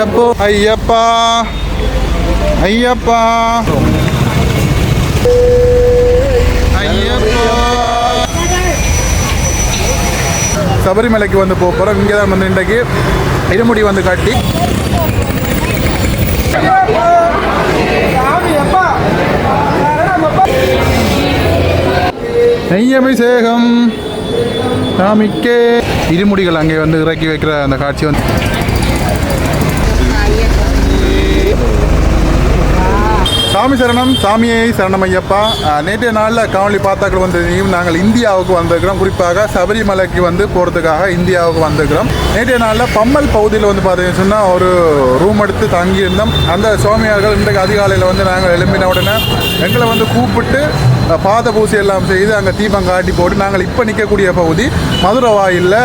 ஐயப்போ ஐயப்பா ஐயப்பா ஐயப்பா. சபரிமலைக்கு வந்து போகிறோம். இங்கே தான் வந்து இன்றைக்கு இருமுடி வந்து காட்டி நெய்யபிஷேகம் சாமிக்கே. இருமுடிகள் அங்கே வந்து இறக்கி வைக்கிற அந்த காட்சி வந்து சாமி சரணம், சாமியை சரணம் ஐயப்பா. நேற்றைய நாளில் காணொலி பார்த்தாக்கள் வந்து நாங்கள் இந்தியாவுக்கு வந்திருக்கிறோம். குறிப்பாக சபரிமலைக்கு வந்து போகிறதுக்காக இந்தியாவுக்கு வந்திருக்கிறோம். நேற்றைய நாளில் பம்மல் பகுதியில் வந்து பார்த்தீங்கன்னு சொன்னால் ஒரு ரூம் எடுத்து தங்கியிருந்தோம். அந்த சுவாமியார்கள் இன்றைக்கு அதிகாலையில் வந்து நாங்கள் எழும்பின உடனே எங்களை வந்து கூப்பிட்டு பாத பூசி எல்லாம் செய்து அங்கே தீபம் காட்டி போட்டு நாங்கள் இப்போ நிற்கக்கூடிய பகுதி மதுரை வாயிலில்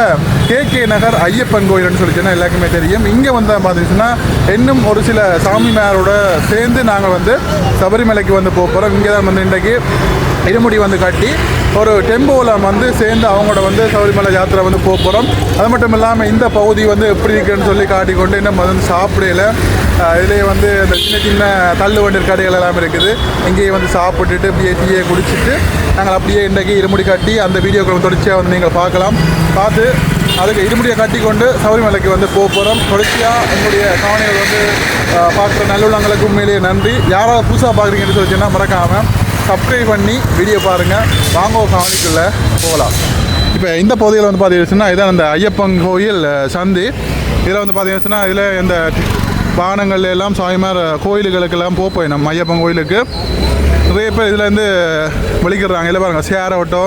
KK நகர் ஐயப்பன் கோயில்னு சொல்லிச்சுன்னா எல்லாருக்குமே தெரியும். இங்கே வந்து பார்த்தீங்கன்னா இன்னும் ஒரு சில சாமிமாரோட சேர்ந்து நாங்கள் வந்து சபரிமலைக்கு வந்து போகிறோம். இங்கே தான் வந்து இன்றைக்கு இருமுடி வந்து கட்டி ஒரு டெம்போவில் வந்து சேர்ந்து அவங்களோட வந்து சபரிமலை யாத்திரை வந்து போகிறோம். அது மட்டும் இல்லாமல் இந்த பகுதி வந்து எப்படி இருக்குன்னு சொல்லி காட்டிக்கொண்டு இன்னும் வந்து சாப்பிடல. இதுலேயே வந்து இந்த சின்ன சின்ன தள்ளு வண்டிர் கடைகள் எல்லாம் இருக்குது. இங்கேயே வந்து சாப்பிட்டுட்டு அப்படியே டீயை குடிச்சிட்டு நாங்கள் அப்படியே இன்றைக்கி இருமுடி கட்டி அந்த வீடியோக்களை தொடர்ச்சியாக வந்து நீங்கள் பார்க்கலாம். பார்த்து அதுக்கு இருமுடியை கட்டி கொண்டு சபரிமலைக்கு வந்து போகிறோம். தொடர்ச்சியாக எங்களுடைய காவணிகள் வந்து பார்க்குற நல்லுள்ளங்களுக்கு உண்மையிலேயே நன்றி. யாராவது புதுசாக பார்க்குறீங்கன்னு சொல்லிச்சுன்னா மறக்காமல் சப்ஸ்கிரைப் பண்ணி வீடியோ பாருங்கள். வாங்க காவணிக்குள்ளே போகலாம். இப்போ இந்த பகுதியில் வந்து பார்த்தீங்கன்னா இதான் அந்த ஐயப்பன் கோயில் சந்தி. இதில் வந்து பார்த்தீங்கன்னா இதில் இந்த வாகனங்கள் எல்லாம் சாமிமார் கோயிலுகளுக்கெல்லாம் போய் நம்ம ஐயப்பன் கோயிலுக்கு நிறைய பேர் இதில் வந்து வலிக்கிறாங்க. இல்லை பாருங்கள், ஷேர் ஆட்டோ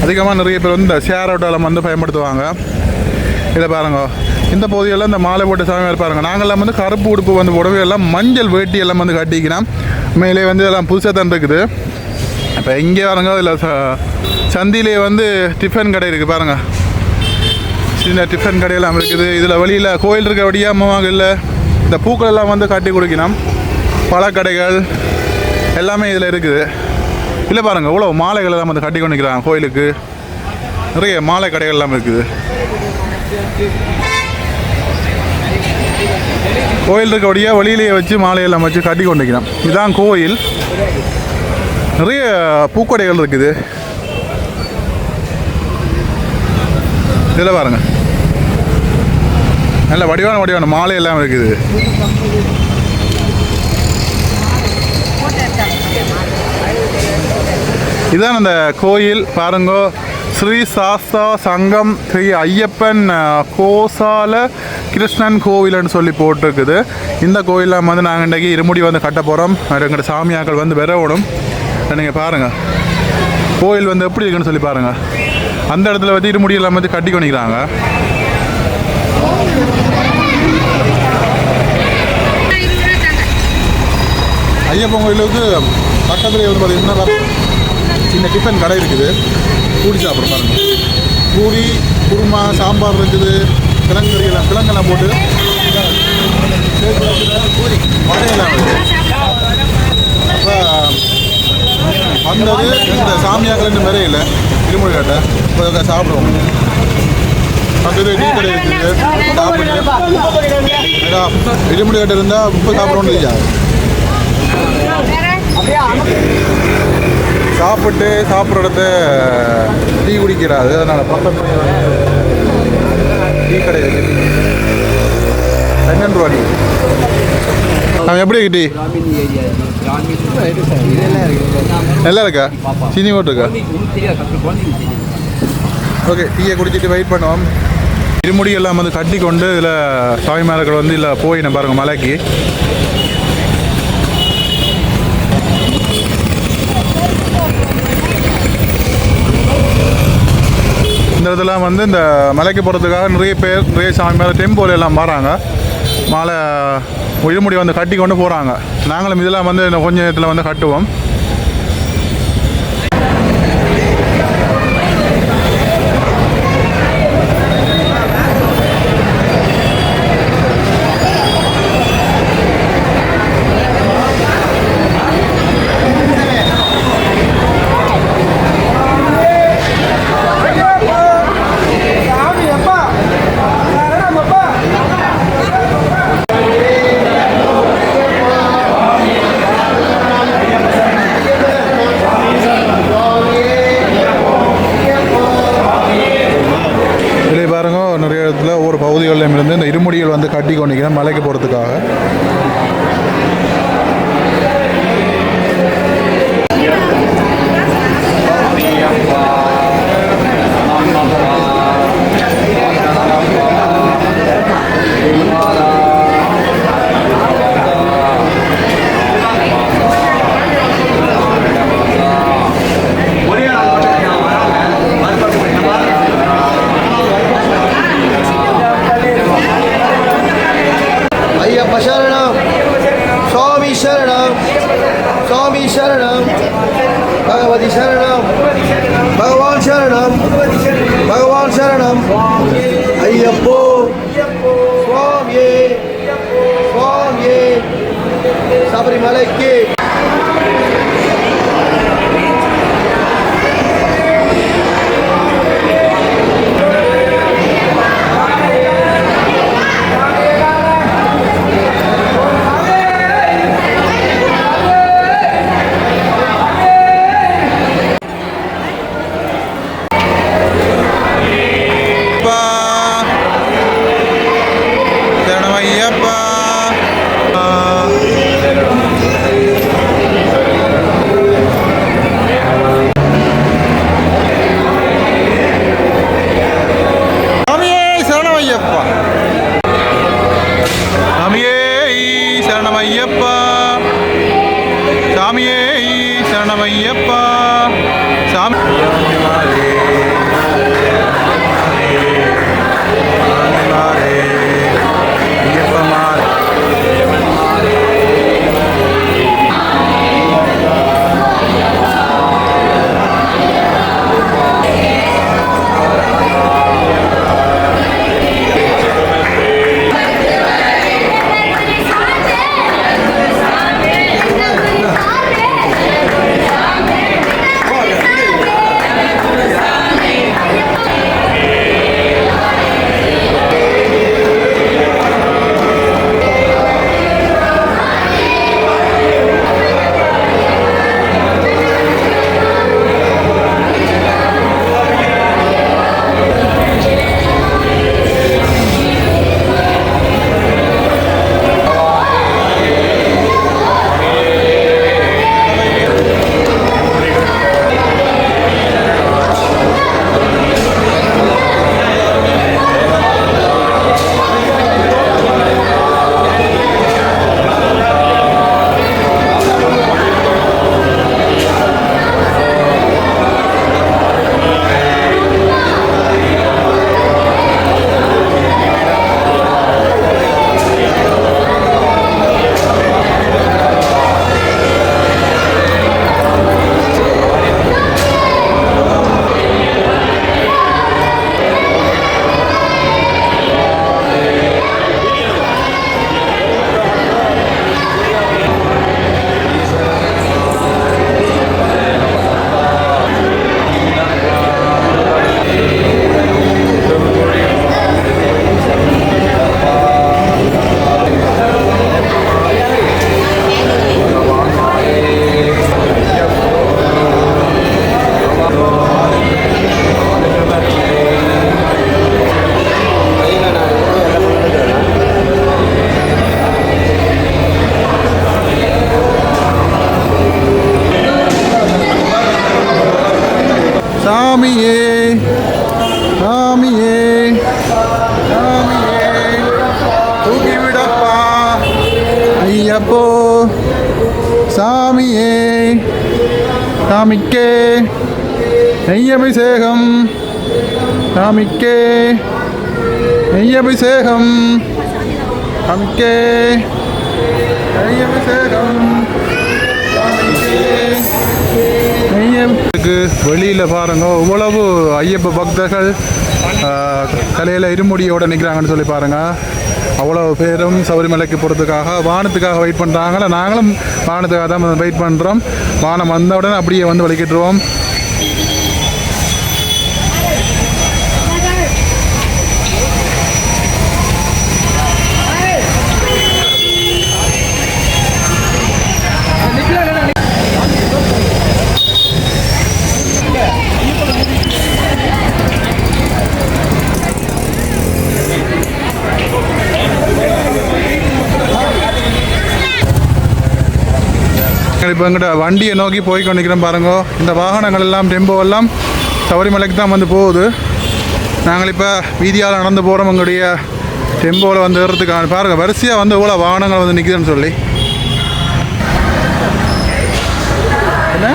அதிகமாக நிறைய பேர் வந்து இந்த ஷேர் ஆட்டோவில் வந்து பயன்படுத்துவாங்க. இதை பாருங்க, இந்த பகுதியெல்லாம் இந்த மாலை போட்டு சாமியார் பாருங்கள். நாங்கள்லாம் வந்து கருப்பு உடுப்பு வந்து உடவே எல்லாம் மஞ்சள் வேட்டி எல்லாம் வந்து கட்டிக்கிறோம். மேலே வந்து எல்லாம் புதுசாக தான் இருக்குது. இப்போ இங்கே பாருங்க, இதில் சந்தியிலே வந்து டிஃபன் கடை இருக்குது பாருங்கள். சின்ன டிஃபன் கடையெல்லாம் இருக்குது. இதில் வெளியில் கோயில் இருக்க வழியாக இல்லை இந்த பூக்கள் எல்லாம் வந்து கட்டி கொடுக்கணும். பழக்கடைகள் எல்லாமே இதில் இருக்குது. இல்லை பாருங்கள், இவ்வளோ மாலைகள் எல்லாம் வந்து கட்டி கொண்டுக்கிறாங்க. கோயிலுக்கு நிறைய மாலை கடைகள் எல்லாம் இருக்குது. கோயில் இருக்க வழியாக வெளியிலேயே வச்சு மாலையெல்லாம் வச்சு கட்டி கொண்டுக்கிறோம். இதுதான் கோயில். நிறைய பூக்கடைகள் இருக்குது. இதில் பாருங்கள், நல்ல வடிவான மாலை எல்லாம் இருக்குது. இதுதான் அந்த கோயில் பாருங்கோ. ஸ்ரீ சாஸ்தா சங்கம் ஸ்ரீ ஐயப்பன் கோசால கிருஷ்ணன் கோவில்னு சொல்லி போட்டிருக்குது. இந்த கோயிலில் வந்து நாங்கள் இன்றைக்கி இருமுடி வந்து கட்ட போகிறோம். எங்களோட சாமியாக்கள் வந்து விரவணும். நீங்கள் பாருங்கள் கோயில் வந்து எப்படி இருக்குன்னு சொல்லி பாருங்கள். அந்த இடத்துல வந்து இருமுடியெல்லாம் வந்து கட்டி கொண்டிக்கிறாங்க. ஐயப்பன் கோயிலுக்கு பக்கத்துலேயே வந்து பார்த்தீங்கன்னா சின்ன டிஃபன் கடை இருக்குது. பூரி சாப்பிட பாருங்கள். பூரி, குருமா, சாம்பார் இருக்குது. கிழங்கெல்லாம் போட்டு வடையெல்லாம் அப்போ வந்தது இந்த சாமியாக்கள் நிறைய இல்லை இருமுடி கட்டை. இப்போ சாப்பிடுவோம். பக்கத்து டீ கடை இருக்குது. சாப்பிட்டு இருமுடி கட்டை இருந்தால் இப்போ சாப்பிடணும் இல்லையா? சாப்பிட்டு சாப்பிட்ற இடத்த டீ குடிக்கிறாது. அதனால் பக்கத்து டீ கடை இருக்குது. 2 ரூபா டீ. நம்ம எப்படி டீ நல்லா இருக்கா? சீனி போட்டிருக்கா? ஓகே, டீயை குடிச்சிட்டு வெயிட் பண்ணுவோம். இருமுடி எல்லாம் வந்து கட்டி கொண்டு இதில் சாமிமார்கள் வந்து இல்லை போய் நான் பாருங்கள் மலைக்கு. இந்த இடத்துல வந்து இந்த மலைக்கு போகிறதுக்காக நிறைய சாமிமார் டெம்போல எல்லாம் வராங்க. மாலை இருமுடி வந்து கட்டி கொண்டு போகிறாங்க. நாங்களும் இதெல்லாம் வந்து கொஞ்ச நேரத்தில் வந்து கட்டுவோம். தமிழகத்தில் ஒவ்வொரு பகுதிகளிலும் இருந்து இந்த இருமுடிகள் வந்து கட்டி கொண்டிருக்கிறேன் மலைக்கு போகிறதுக்காக. शरणम स्वामी शरणम स्वामी शरणम भगवती शरणम भगवान शरणम भगवान शरणम अय्यप्पो स्वामी स्वामी सबरीमलै के சரணமையப்பா சாமியே சரணமையப்பா சாமி சாமியே சாமியே சாமியே தூக்கிவிடப்பா ஐயப்போ சாமியே சாமிக்கே நெய்யபிஷேகம் சாமிக்கே நெய்யபிஷேகம் சாமிக்கே நெய்யபிஷேகம் வெளியில் பாருங்க இவ்வளவு ஐயப்ப பக்தர்கள் கலையில் இருமுடியோடு நிற்கிறாங்கன்னு சொல்லி பாருங்கள். அவ்வளோ பேரும் சபரிமலைக்கு போகிறதுக்காக வானத்துக்காக வெயிட் பண்ணுறாங்கள. நாங்களும் வானத்துக்காக தான் வெயிட் பண்ணுறோம். வானம் வந்த உடனே அப்படியே வந்து வலிக்கிட்டுருவோம். இப்போ எங்கிட்ட வண்டியை நோக்கி போய் கொண்டிருக்கிறோம் பாருங்க. இந்த வாகனங்கள் எல்லாம் டெம்போ எல்லாம் சபரிமலைக்கு தான் வந்து போகுது. நாங்கள் இப்போ வீதியால் நடந்து போகிறோம். எங்களுடைய டெம்போவில் வந்து ஏறதுக்கான பாருங்கள் வரிசையாக வந்து எவ்வளோ வாகனங்கள் வந்து நிற்குதுன்னு சொல்லி. என்ன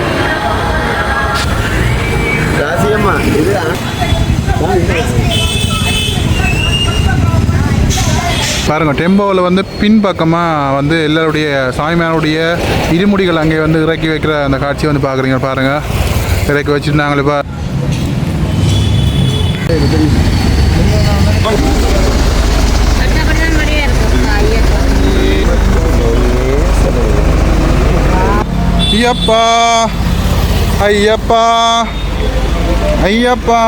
பாருங்க டெம்போவில் வந்து பின்பக்கமாக வந்து எல்லாருடைய சாமியாருடைய இருமுடிகள் அங்கே வந்து இறக்கி வைக்கிற அந்த காட்சியை வந்து பார்க்குறீங்க. பாருங்கள் இறக்கி வச்சுட்டு நாங்கள் இப்போ ஐயப்பா ஐயப்பா ஐயப்பா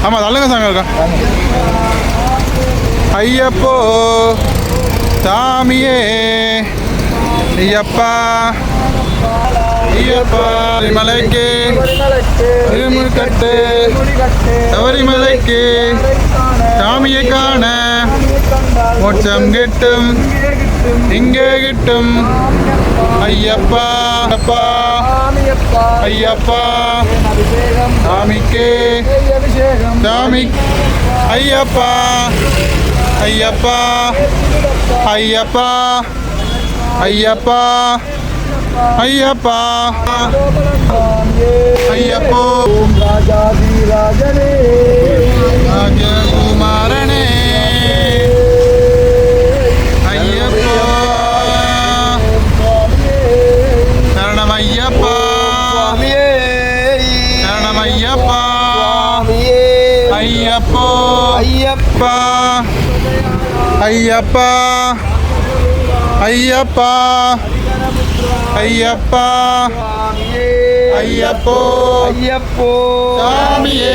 ஆமாம் நல்லங்க சாமி இருக்கா ஐயப்போ சாமியே ஐயப்பா ஐயப்பா மலைக்கு திருமுடிக்கட்டு சபரிமலைக்கு சாமியை காண மோட்சம் கிட்டும் இங்கே கிட்டும் ஐயப்பா அப்பா ஐயப்பா சாமிக்கு சாமி ஐயப்பா ஐயப்பா ஐயப்பா ஐயப்பா ஐயப்பா ஐயப்போ ராஜகுமாரனே ஐயப்பா சரணம் ஐயப்பா சரணம் ஐயப்பா ஐயப்போ ஐயப்பா ஐயப்பா ஐயப்பா ஐயப்பா ஐயப்போ ஐயப்போ சாமியே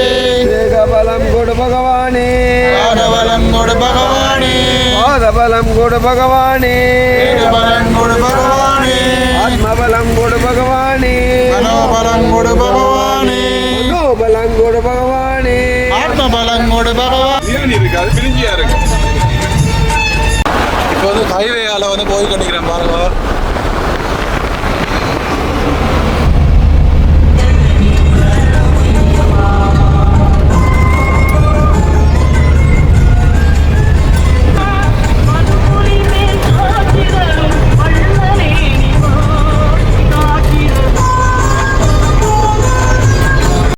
தேகபலம் கொடு பகவானே பாதபலம் கொடு பகவானே பாதபலம் கொடு பகவானே தேகபலம் கொடு பகவானே ஆத்மபலம் கொடு பகவானே மனோபலம் கொடு பகவானே மனோபலம் கொடு பகவானே ஆத்மபலம் கொடு பகவானே இருக்காது பிரிஞ்சியா இருக்கு. இப்போ வந்து ஹைவேயால் வந்து போய் கொண்டிருக்கிறேன் பாருங்க.